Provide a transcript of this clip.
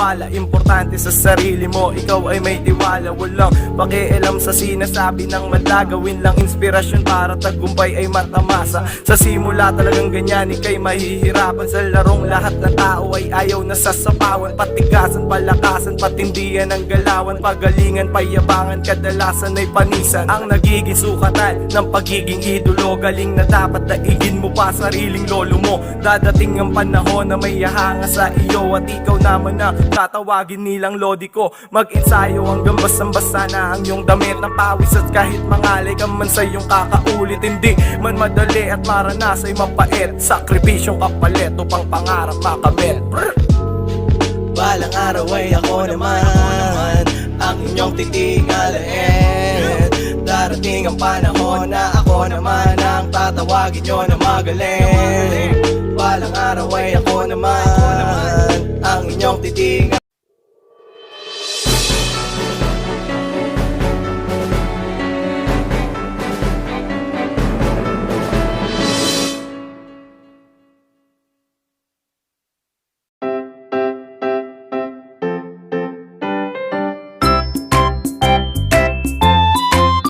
pala, importante sa sarili mo, ikaw ay may tiwala. Walang pakialam sa sinasabi ng madla, gawin lang inspirasyon para tagumpay ay matamasa. Sa simula talagang ganyan, ika'y mahihirapan. Sa larong lahat ng tao ay ayaw na sasapawan. Patigasan, palakasan, patindihan ang galawan. Pagalingan, payabangan, kadalasan ay panisan. Ang nagiging sukatan ng pagiging idolo, galing na dapat daigin mo pa sariling lolo mo. Dadating ang panahon na may hahanga sa iyo, at ikaw naman na tatawagin nilang lodi ko. Mag-ensayo hanggang basang-basa na ang iyong damit ng pawis, at kahit mangalay ka man sa iyong kakaulit, hindi man madali at maranasa'y mapait. Sakripisyong kapalit upang pangarap makamit. Balang araw ay ako naman ang inyong titingalain. Darating ang panahon na ako naman ang tatawagin nyo na magaling. Balang araw ay ako naman ang inyong titingalain.